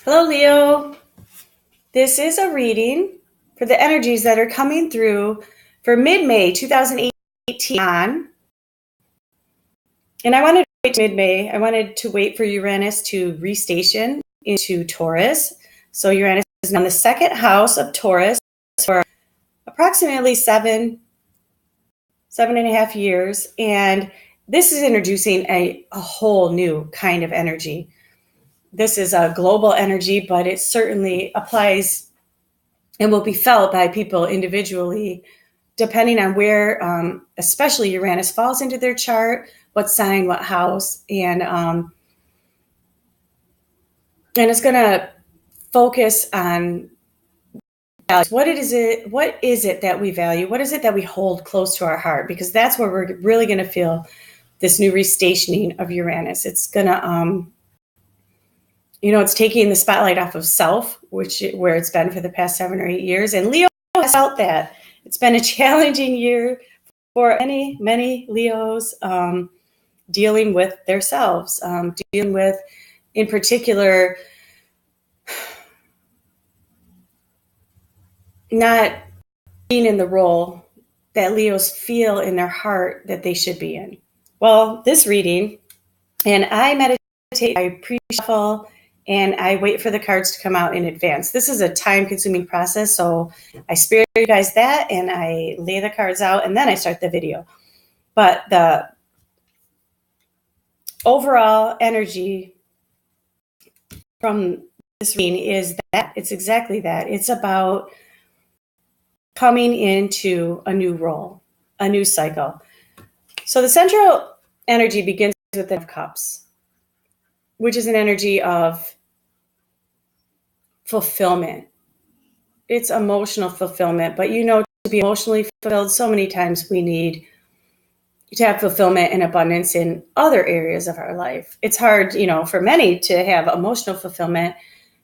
Hello, Leo. This is a reading for the energies that are coming through for mid-May 2018 on. And I wanted to wait to mid-May. I wanted to wait for Uranus to restation into Taurus. So Uranus is now in the second house of Taurus for approximately seven and a half years. And this is introducing a whole new kind of energy. This is a global energy, but it certainly applies and will be felt by people individually, depending on where, especially Uranus falls into their chart, what sign, what house, and it's going to focus on what is it that we value, what is it that we hold close to our heart, because that's where we're really going to feel this new restationing of Uranus. It's going to it's taking the spotlight off of self, where it's been for the past 7 or 8 years. And Leo has felt that. It's been a challenging year for many Leos dealing with themselves, dealing with, in particular, not being in the role that Leos feel in their heart that they should be in. Well, this reading, and I meditate, I pre-shuffle, and I wait for the cards to come out in advance. This is a time-consuming process, so I spare you guys that, and I lay the cards out, and then I start the video. But the overall energy from this reading is that it's exactly that. It's about coming into a new role, a new cycle. So the central energy begins with the Ten of Cups, which is an energy of fulfillment. It's emotional fulfillment, but to be emotionally fulfilled, so many times we need to have fulfillment and abundance in other areas of our life. It's hard, for many to have emotional fulfillment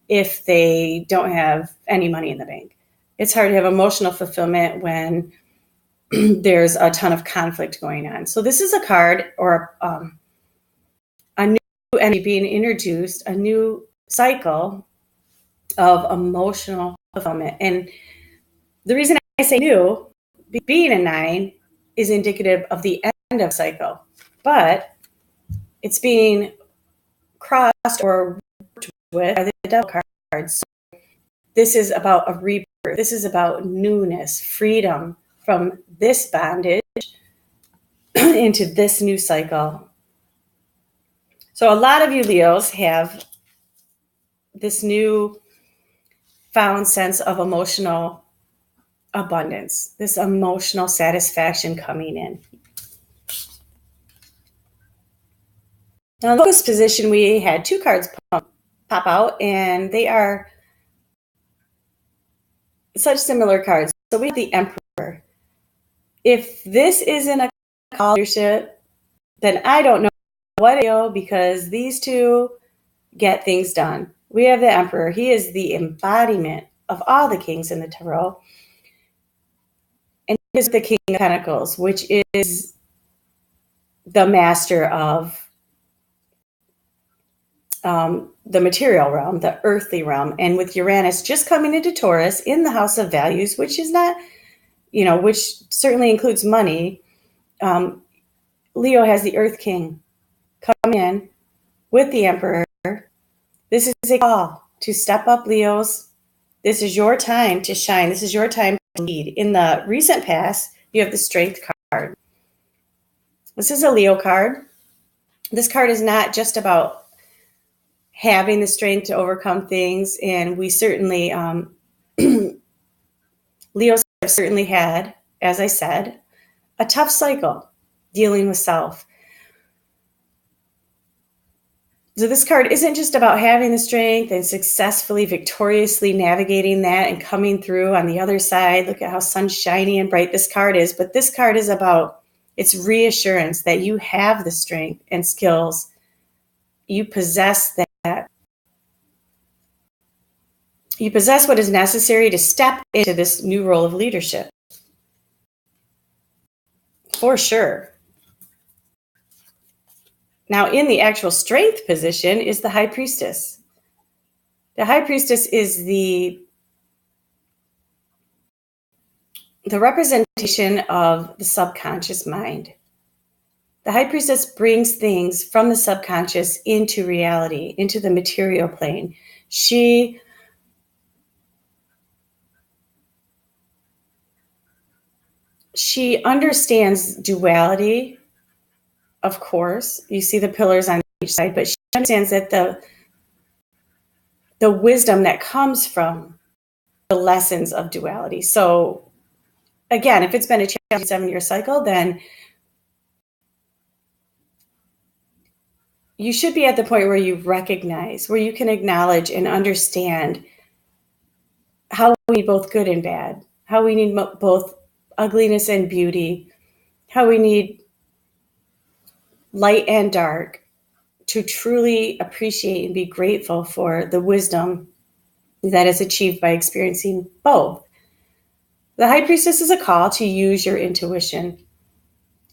if they don't have any money in the bank. It's hard to have emotional fulfillment when there's a ton of conflict going on. So this is a card or a new energy being introduced, a new cycle of emotional fulfillment. And the reason I say new, being a 9 is indicative of the end of cycle, but it's being crossed or worked with by the Devil cards. So this is about a rebirth. This is about newness, freedom from this bondage into this new cycle. So a lot of you Leos have this new found sense of emotional abundance, this emotional satisfaction coming in. Now, in the focus position, we had 2 cards pop out, and they are such similar cards. So we have the Emperor. If this isn't a call to leadership, then I don't know what, because these two get things done. We have the Emperor. He is the embodiment of all the kings in the Tarot. And he is the King of Pentacles, which is the master of the material realm, the earthly realm. And with Uranus just coming into Taurus in the house of values, which is not, which certainly includes money, Leo has the Earth King come in with the Emperor. This is a call to step up, Leos. This is your time to shine. This is your time to lead. In the recent past, you have the Strength card. This is a Leo card. This card is not just about having the strength to overcome things, and we certainly, Leos have certainly had, as I said, a tough cycle dealing with self. So this card isn't just about having the strength and successfully, victoriously navigating that and coming through on the other side. Look at how sunshiny and bright this card is. But this card is about its reassurance that you have the strength and skills. You possess that. You possess what is necessary to step into this new role of leadership. For sure. Now, in the actual strength position is the High Priestess. The High Priestess is the representation of the subconscious mind. The High Priestess brings things from the subconscious into reality, into the material plane. She understands duality, of course. You see the pillars on each side, but she understands that the wisdom that comes from the lessons of duality. So again, if it's been a challenging 7-year cycle, then you should be at the point where you recognize, where you can acknowledge and understand how we need both good and bad, how we need both ugliness and beauty, how we need light and dark, to truly appreciate and be grateful for the wisdom that is achieved by experiencing both. The High Priestess is a call to use your intuition.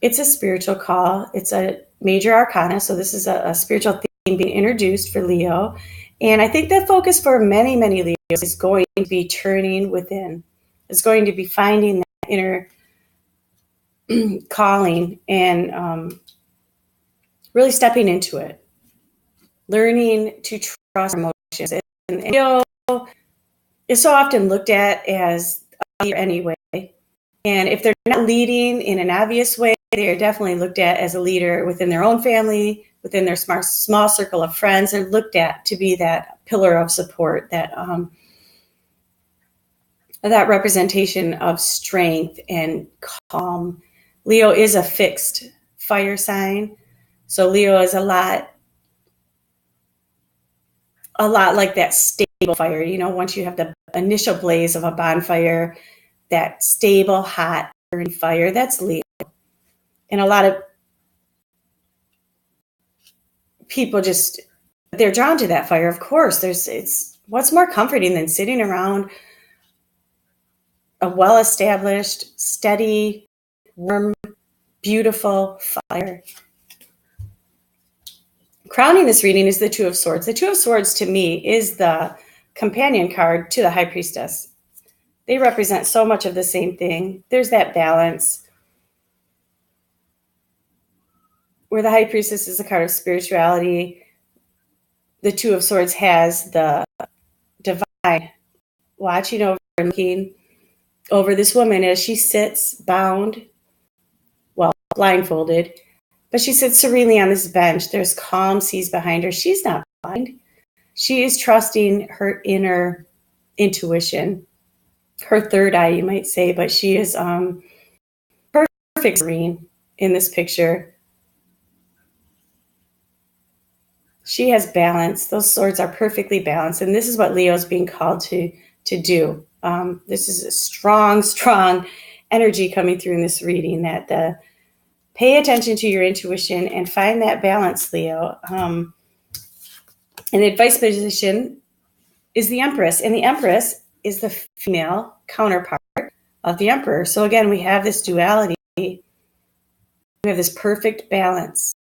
It's a spiritual call. It's a major arcana, so this is a spiritual theme being introduced for Leo. And I think the focus for many, many Leos is going to be turning within. It's going to be finding that inner calling and really stepping into it. Learning to trust emotions. And Leo is so often looked at as a leader anyway. And if they're not leading in an obvious way, they are definitely looked at as a leader within their own family, within their small circle of friends. They're looked at to be that pillar of support, that representation of strength and calm. Leo is a fixed fire sign. So Leo is a lot like that stable fire. You know, once you have the initial blaze of a bonfire, that stable, hot, burning fire, that's Leo. And a lot of people they're drawn to that fire. Of course, it's what's more comforting than sitting around a well-established, steady, warm, beautiful fire. Crowning this reading is the Two of Swords. The Two of Swords, to me, is the companion card to the High Priestess. They represent so much of the same thing. There's that balance where the High Priestess is a card of spirituality. The Two of Swords has the divine watching over and looking over this woman as she sits bound, well, blindfolded, but she sits serenely on this bench. There's calm seas behind her. She's not blind. She is trusting her inner intuition, her third eye, you might say, but she is perfect serene in this picture. She has balance. Those swords are perfectly balanced, and this is what Leo is being called to do. This is a strong, strong energy coming through in this reading, that pay attention to your intuition and find that balance, Leo. And the advice position is the Empress, and the Empress is the female counterpart of the Emperor. So again, we have this duality. We have this perfect balance.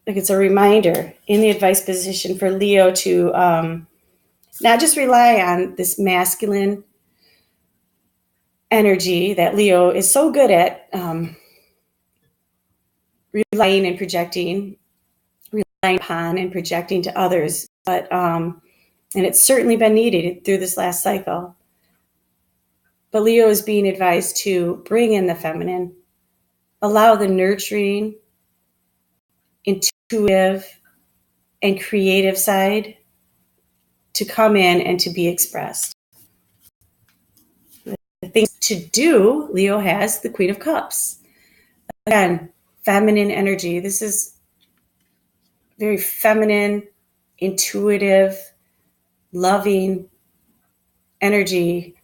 Like, it's a reminder in the advice position for Leo to not just rely on this masculine energy that Leo is so good at relying and projecting, relying upon and projecting to others. But and it's certainly been needed through this last cycle. But Leo is being advised to bring in the feminine, allow the nurturing, intuitive, and creative side to come in and to be expressed. The things to do, Leo has the Queen of Cups. Again, feminine energy. This is very feminine, intuitive, loving energy.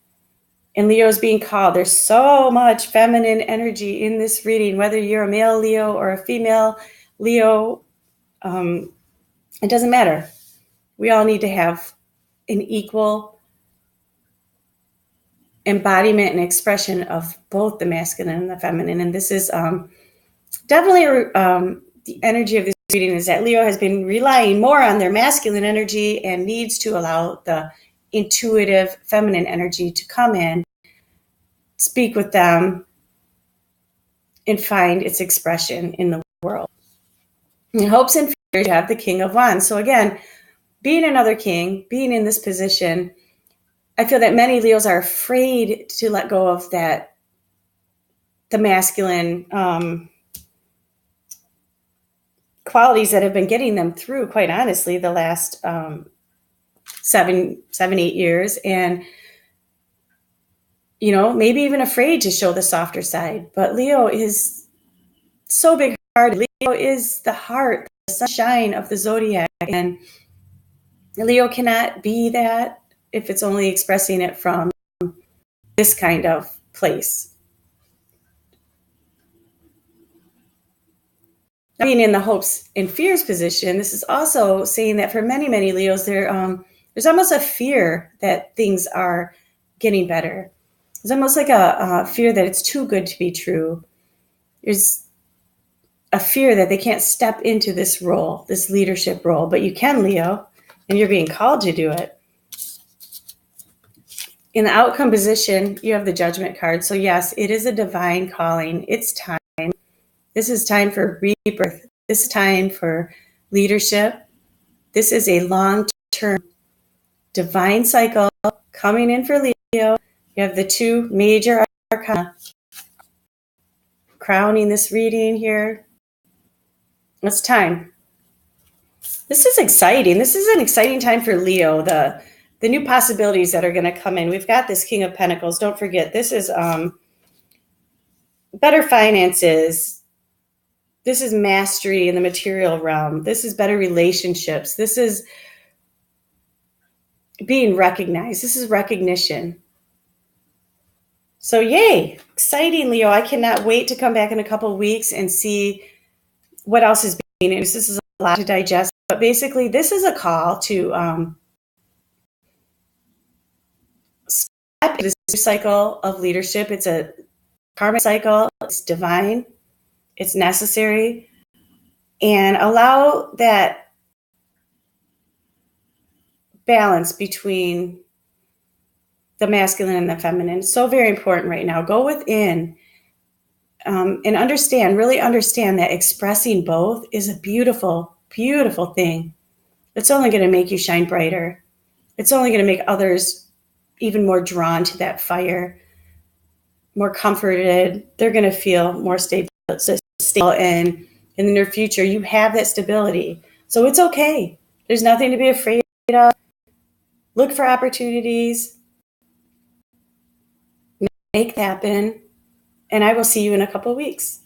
And Leo is being called. There's so much feminine energy in this reading, whether you're a male Leo or a female Leo, it doesn't matter. We all need to have an equal embodiment and expression of both the masculine and the feminine. And this is definitely the energy of this reading is that Leo has been relying more on their masculine energy and needs to allow the intuitive feminine energy to come in, speak with them, and find its expression in the world. In hopes and fears, you have the King of Wands. So again, being another king, being in this position, I feel that many Leos are afraid to let go of that, the masculine qualities that have been getting them through, quite honestly, the last 8 years. And, maybe even afraid to show the softer side. But Leo is so big-hearted. Leo is the heart, the sunshine of the zodiac. And Leo cannot be that if it's only expressing it from this kind of place. Being in the hopes and fears position, this is also saying that for many, many Leos, there's almost a fear that things are getting better. It's almost like a fear that it's too good to be true. There's a fear that they can't step into this role, this leadership role, but you can, Leo, and you're being called to do it. In the outcome position, you have the Judgment card. So yes, it is a divine calling. It's time. This is time for rebirth. This is time for leadership. This is a long-term divine cycle coming in for Leo. You have the two major arcana crowning this reading here. It's time. This is exciting. This is an exciting time for Leo. The new possibilities that are going to come in. We've got this King of Pentacles. Don't forget, this is better finances. This is mastery in the material realm. This is better relationships. This is being recognized. This is recognition. So yay, exciting, Leo. I cannot wait to come back in a couple of weeks and see what else is being introduced. This is a lot to digest. But basically, this is a call to step into this new cycle of leadership. It's a karmic cycle. It's divine. It's necessary. And allow that balance between the masculine and the feminine. It's so very important right now. Go within and really understand that expressing both is a beautiful, beautiful thing. It's only going to make you shine brighter. It's only going to make others even more drawn to that fire, more comforted. They're going to feel more stable. And in the near future, you have that stability. So it's okay. There's nothing to be afraid of. Look for opportunities. Make it happen. And I will see you in a couple of weeks.